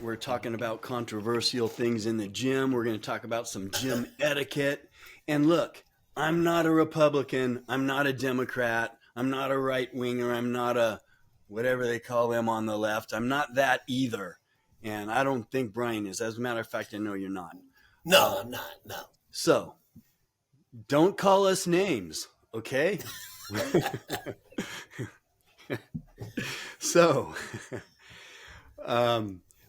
We're talking about controversial things in the gym. We're going to talk about some gym etiquette. And look, I'm not a Republican. I'm not a Democrat. I'm not a right winger. I'm not a whatever they call them on the left. I'm not that either. And I don't think Brian is. As a matter of fact, I know you're not. No, I'm not. No. So don't call us names, okay? So,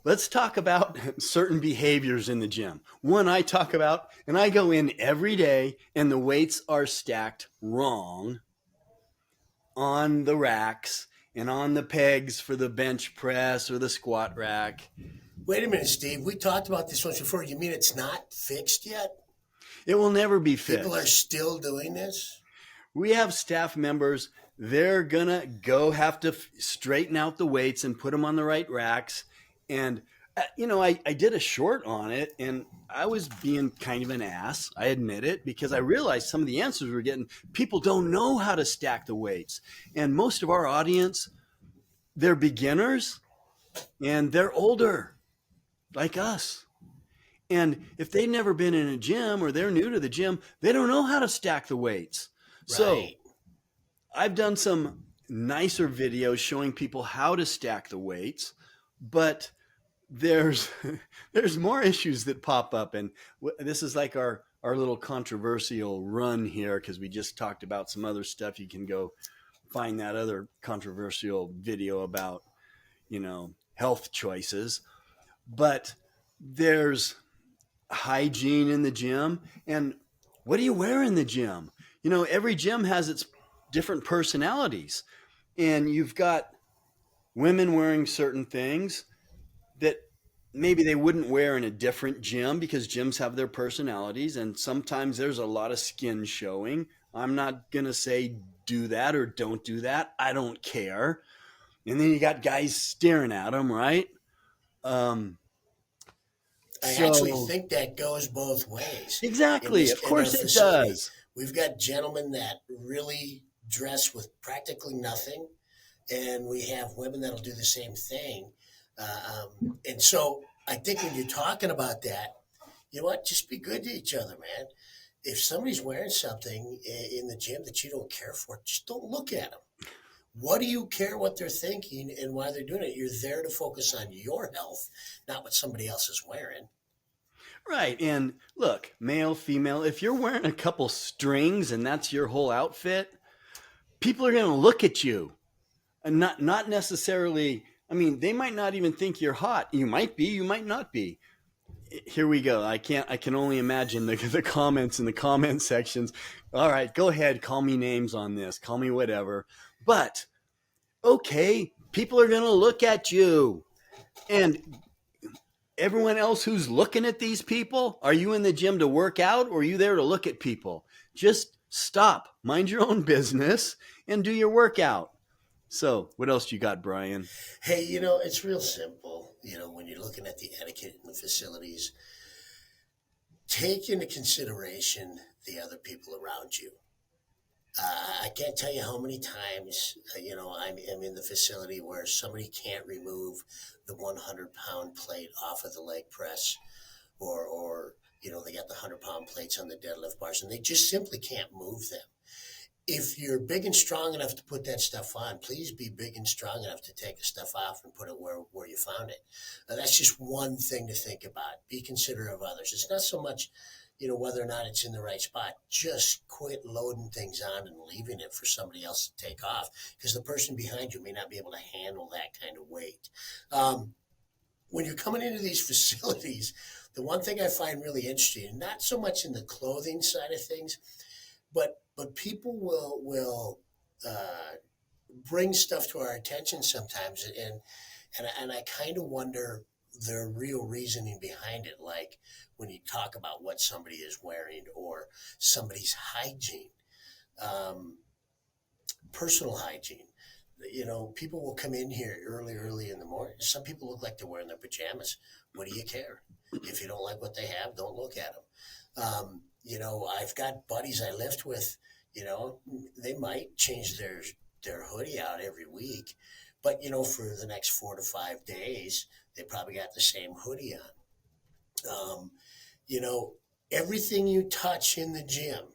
let's talk about certain behaviors in the gym. One I talk about, and I go in every day, and the weights are stacked wrong on the racks and on the pegs for the bench press or the squat rack. Wait a minute, Steve. We talked about this once before. You mean it's not fixed yet? It will never be fixed. People are still doing this? We have staff members, they're going to go have to straighten out the weights and put them on the right racks. And, I did a short on it, and I was being kind of an ass. I admit it, because I realized some of the answers we're getting, people don't know how to stack the weights. And most of our audience, they're beginners and they're older, like us. And if they've never been in a gym or they're new to the gym, they don't know how to stack the weights. Right. So I've done some nicer videos showing people how to stack the weights, but there's more issues that pop up. And this is like our little controversial run here, because we just talked about some other stuff. You can go find that other controversial video about, health choices. But there's hygiene in the gym, and what do you wear in the gym? Every gym has its different personalities, and you've got women wearing certain things that maybe they wouldn't wear in a different gym, because gyms have their personalities, and sometimes there's a lot of skin showing. I'm not going to say do that or don't do that. I don't care. And then you got guys staring at them, right? I actually think that goes both ways. Exactly. Of course it does. We've got gentlemen that really dress with practically nothing, and we have women that'll do the same thing. And so I think when you're talking about that, you know what? Just be good to each other, man. If somebody's wearing something in the gym that you don't care for, just don't look at them. What do you care what they're thinking and why they're doing it? You're there to focus on your health, not what somebody else is wearing. Right. And look, male, female, if you're wearing a couple strings and that's your whole outfit, people are going to look at you. And not necessarily, they might not even think you're hot. You might be, you might not be. Here we go. I can only imagine the comments in the comment sections. All right, go ahead. Call me names on this. Call me whatever. But, okay, people are going to look at you. And everyone else who's looking at these people, are you in the gym to work out, or are you there to look at people? Just stop, mind your own business, and do your workout. So what else you got, Brian? Hey, it's real simple. When you're looking at the etiquette in the facilities, take into consideration the other people around you. I can't tell you how many times, I'm in the facility where somebody can't remove the 100-pound plate off of the leg press, or they got the 100-pound plates on the deadlift bars, and they just simply can't move them. If you're big and strong enough to put that stuff on, please be big and strong enough to take the stuff off and put it where you found it. That's just one thing to think about. Be considerate of others. It's not so much whether or not it's in the right spot. Just quit loading things on and leaving it for somebody else to take off, because the person behind you may not be able to handle that kind of weight. When you're coming into these facilities, the one thing I find really interesting, not so much in the clothing side of things, but people will bring stuff to our attention sometimes, and I kind of wonder the real reasoning behind it, like when you talk about what somebody is wearing or somebody's hygiene, personal hygiene. People will come in here early in the morning. Some people look like they're wearing their pajamas. What do you care? If you don't like what they have, don't look at them. I've got buddies I lift with, they might change their hoodie out every week, But, for the next 4 to 5 days, they probably got the same hoodie on. You know, everything you touch in the gym,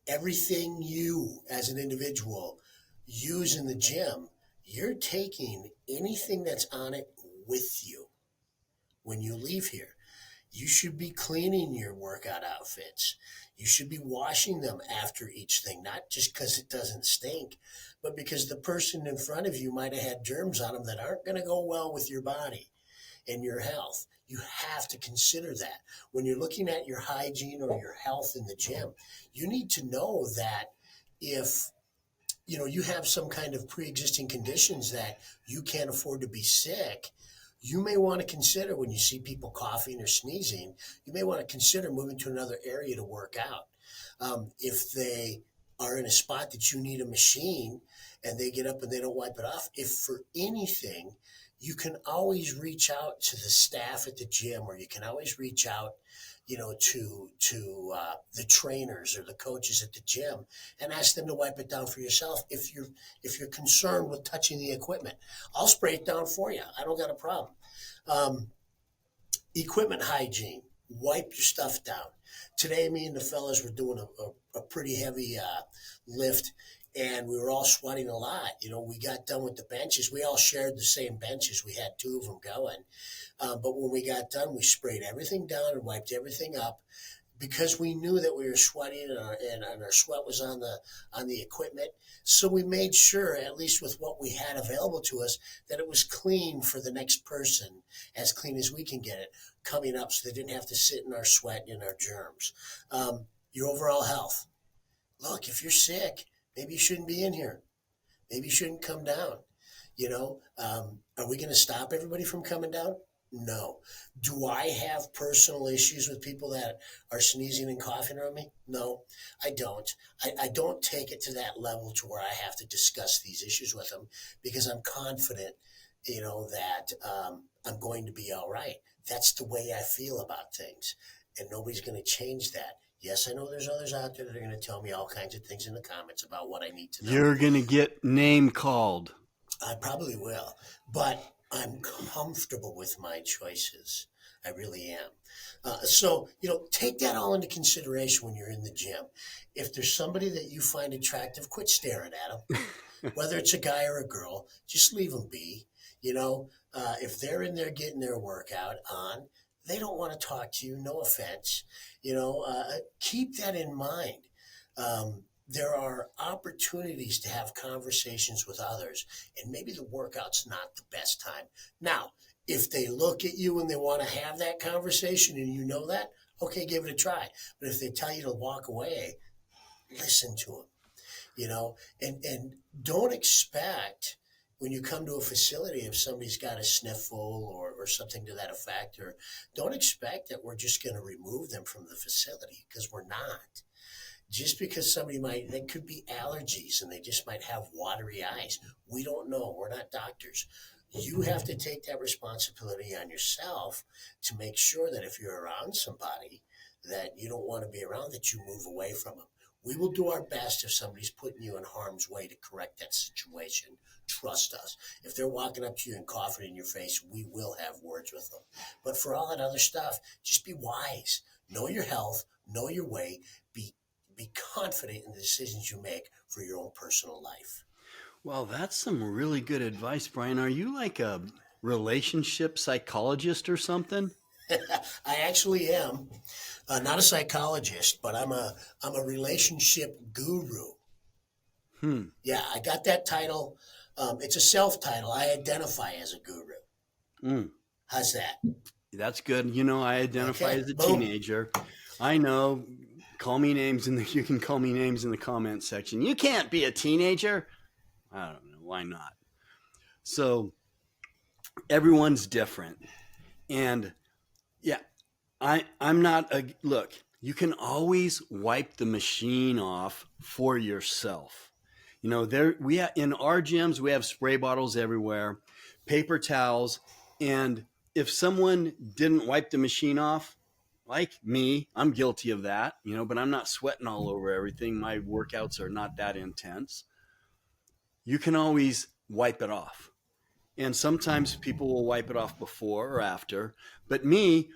everything you as an individual use in the gym, you're taking anything that's on it with you when you leave here. You should be cleaning your workout outfits. You should be washing them after each thing, not just because it doesn't stink, but because the person in front of you might have had germs on them that aren't going to go well with your body and your health. You have to consider that. When you're looking at your hygiene or your health in the gym, you need to know that if you have some kind of pre-existing conditions that you can't afford to be sick, you may want to consider, when you see people coughing or sneezing, you may want to consider moving to another area to work out. If they are in a spot that you need a machine and they get up and they don't wipe it off, if for anything, you can always reach out to the staff at the gym, or you can always reach out, to the trainers or the coaches at the gym, and ask them to wipe it down for yourself. If you're concerned with touching the equipment, I'll spray it down for you. I don't got a problem. Um, Equipment hygiene. Wipe your stuff down. Today, me and the fellas were doing a pretty heavy lift, and we were all sweating a lot. We got done with the benches. We all shared the same benches. We had two of them going. But when we got done, we sprayed everything down and wiped everything up, because we knew that we were sweating, and our sweat was on the equipment. So we made sure, at least with what we had available to us, that it was clean for the next person, as clean as we can get it coming up, so they didn't have to sit in our sweat and our germs. Your overall health. Look, if you're sick, maybe you shouldn't be in here. Maybe you shouldn't come down. Are we going to stop everybody from coming down? No. Do I have personal issues with people that are sneezing and coughing on me? No, I don't. I don't take it to that level to where I have to discuss these issues with them, because I'm confident, that I'm going to be all right. That's the way I feel about things, and nobody's going to change that. Yes, I know there's others out there that are going to tell me all kinds of things in the comments about what I need to know. You're going to get name called. I probably will, but I'm comfortable with my choices. I really am. So, take that all into consideration when you're in the gym. If there's somebody that you find attractive, quit staring at them. Whether it's a guy or a girl, just leave them be. If they're in there getting their workout on, they don't want to talk to you. No offense. Keep that in mind. There are opportunities to have conversations with others, and maybe the workout's not the best time. Now, if they look at you and they want to have that conversation and you know that, okay, give it a try. But if they tell you to walk away, listen to them, and don't expect, when you come to a facility, if somebody's got a sniffle or something to that effect, or don't expect that we're just going to remove them from the facility, because we're not. Just because they could be allergies and they just might have watery eyes. We don't know. We're not doctors. You have to take that responsibility on yourself to make sure that if you're around somebody that you don't want to be around, that you move away from them. We will do our best if somebody's putting you in harm's way to correct that situation. Trust us. If they're walking up to you and coughing in your face, we will have words with them. But for all that other stuff, just be wise. Know your health. Know your way. Be confident in the decisions you make for your own personal life. Well, that's some really good advice, Brian. Are you like a relationship psychologist or something? I actually am not a psychologist, but I'm a relationship guru. Yeah, I got that title. It's a self-title. I identify as a guru. How's that? That's good. I identify as a Boom. teenager. I know. Call me names you can call me names in the comment section. You can't be a teenager. I don't know. Why not? So everyone's different. And yeah, I'm not look, you can always wipe the machine off for yourself. In our gyms, we have spray bottles everywhere, paper towels. And if someone didn't wipe the machine off, like me, I'm guilty of that, but I'm not sweating all over everything. My workouts are not that intense. You can always wipe it off. And sometimes people will wipe it off before or after. But me,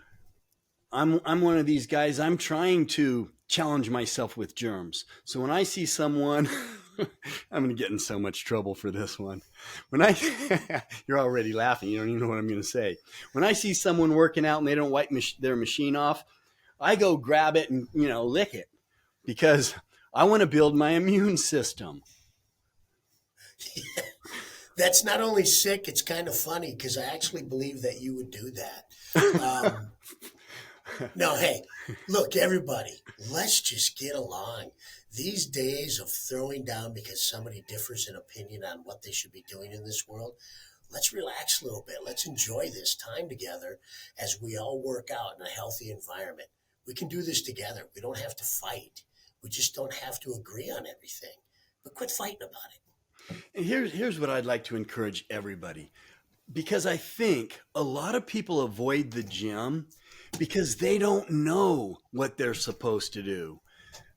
I'm one of these guys. I'm trying to challenge myself with germs. So when I see someone, I'm going to get in so much trouble for this one. When I, you're already laughing. You don't even know what I'm going to say. When I see someone working out and they don't wipe their machine off, I go grab it and lick it because I want to build my immune system. That's not only sick, it's kind of funny because I actually believe that you would do that. Um, no, hey, look, everybody, let's just get along. These days of throwing down because somebody differs in opinion on what they should be doing in this world, let's relax a little bit. Let's enjoy this time together as we all work out in a healthy environment. We can do this together. We don't have to fight. We just don't have to agree on everything. But quit fighting about it. And here's what I'd like to encourage everybody, because I think a lot of people avoid the gym because they don't know what they're supposed to do.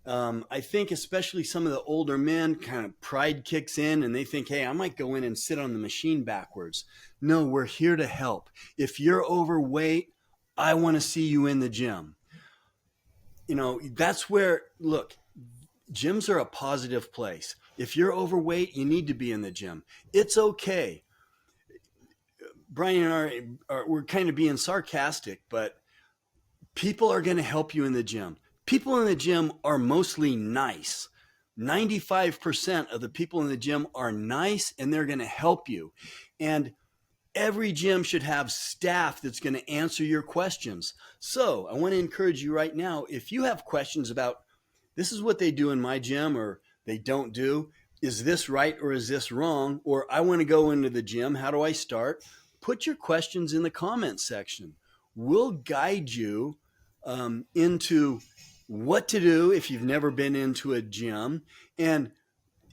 I think especially some of the older men, kind of pride kicks in and they think, hey, I might go in and sit on the machine backwards. No, we're here to help. If you're overweight, I want to see you in the gym. That's where, look, gyms are a positive place. If you're overweight, you need to be in the gym. It's okay. Brian and I we're kind of being sarcastic, but people are going to help you in the gym. People in the gym are mostly nice. 95% of the people in the gym are nice and they're going to help you. And every gym should have staff that's going to answer your questions. So I want to encourage you right now, if you have questions about this is what they do in my gym or they don't do, is this right or is this wrong? Or I want to go into the gym, how do I start? Put your questions in the comments section. We'll guide you into what to do if you've never been into a gym. And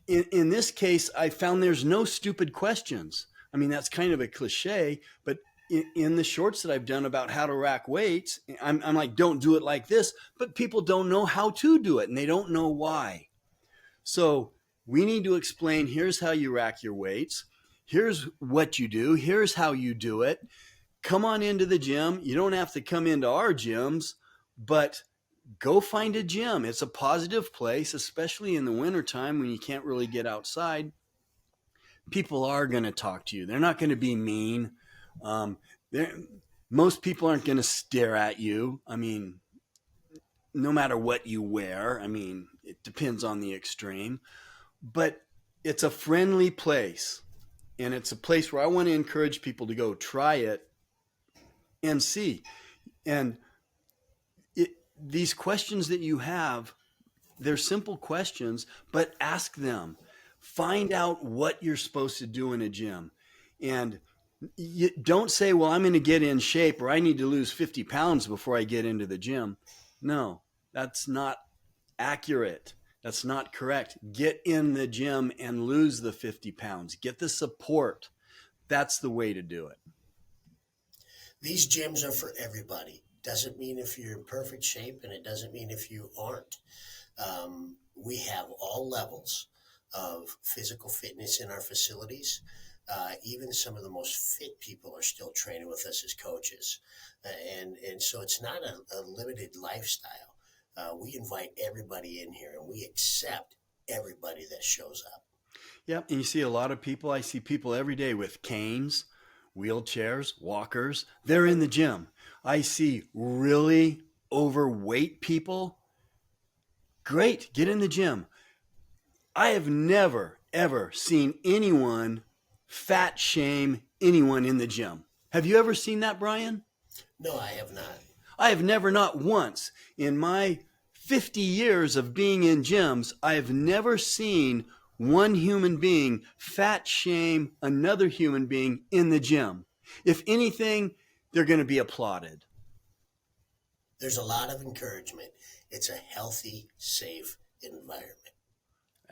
in this case, I found there's no stupid questions. I mean, that's kind of a cliche, but in the shorts that I've done about how to rack weights, I'm like, don't do it like this, but people don't know how to do it and they don't know why. So we need to explain, here's how you rack your weights. Here's what you do. Here's how you do it. Come on into the gym. You don't have to come into our gyms, but go find a gym. It's a positive place, especially in the wintertime when you can't really get outside. People are going to talk to you. They're not going to be mean. Um, most people aren't going to stare at you. I mean, no matter what you wear. I mean, it depends on the extreme. But it's a friendly place. And it's a place where I want to encourage people to go try it and see. And these questions that you have, they're simple questions, but ask them. Find out what you're supposed to do in a gym. And you don't say, well, I'm going to get in shape or I need to lose 50 pounds before I get into the gym. No, that's not accurate. That's not correct. Get in the gym and lose the 50 pounds. Get the support. That's the way to do it. These gyms are for everybody. Doesn't mean if you're in perfect shape, and it doesn't mean if you aren't. We have all levels of physical fitness in our facilities. Even some of the most fit people are still training with us as coaches. And so it's not a limited lifestyle. We invite everybody in here and we accept everybody that shows up. Yeah, and you see a lot of people. I see people every day with canes, wheelchairs, walkers. They're in the gym. I see really overweight people. Great, get in the gym. I have never, ever seen anyone fat shame anyone in the gym. Have you ever seen that, Brian? No, I have not. I have never, not once, in my 50 years of being in gyms, I have never seen one human being fat shame another human being in the gym. If anything, they're going to be applauded. There's a lot of encouragement. It's a healthy, safe environment.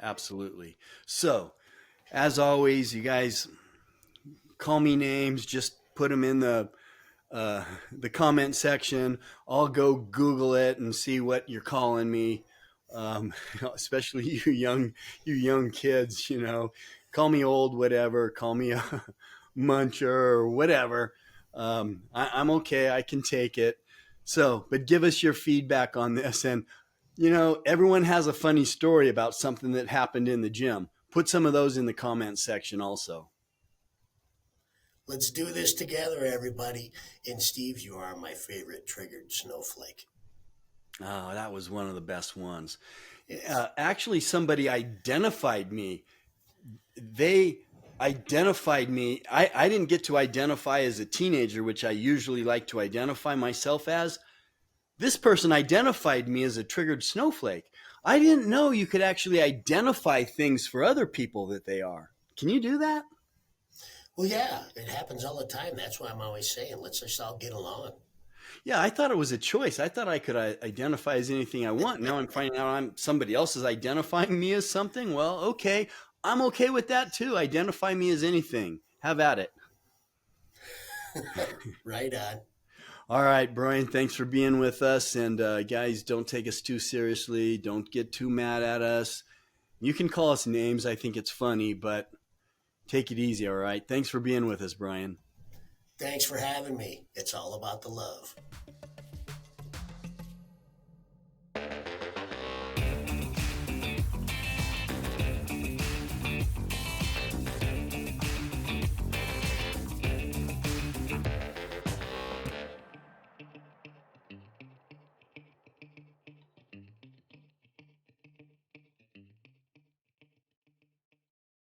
Absolutely. So, as always, you guys call me names. Just put them in the comment section. I'll go Google it and see what you're calling me. Especially you young kids. call me old, whatever, call me a muncher or whatever. I'm okay. I can take it. So, but give us your feedback on this. And, everyone has a funny story about something that happened in the gym. Put some of those in the comments section also. Let's do this together, everybody. And Steve, you are my favorite triggered snowflake. Oh, that was one of the best ones. Actually, somebody identified me. They identified me. I didn't get to identify as a teenager, which I usually like to identify myself as. This person identified me as a triggered snowflake. I didn't know you could actually identify things for other people that they are. Can you do that? Well, yeah, it happens all the time. That's why I'm always saying, let's just all get along. Yeah, I thought it was a choice. I thought I could identify as anything I want. Now I'm finding out somebody else is identifying me as something. Well, okay. I'm okay with that too. Identify me as anything. Have at it. Right on. All right, Brian, thanks for being with us. And guys, don't take us too seriously. Don't get too mad at us. You can call us names. I think it's funny, but take it easy, all right? Thanks for being with us, Brian. Thanks for having me. It's all about the love.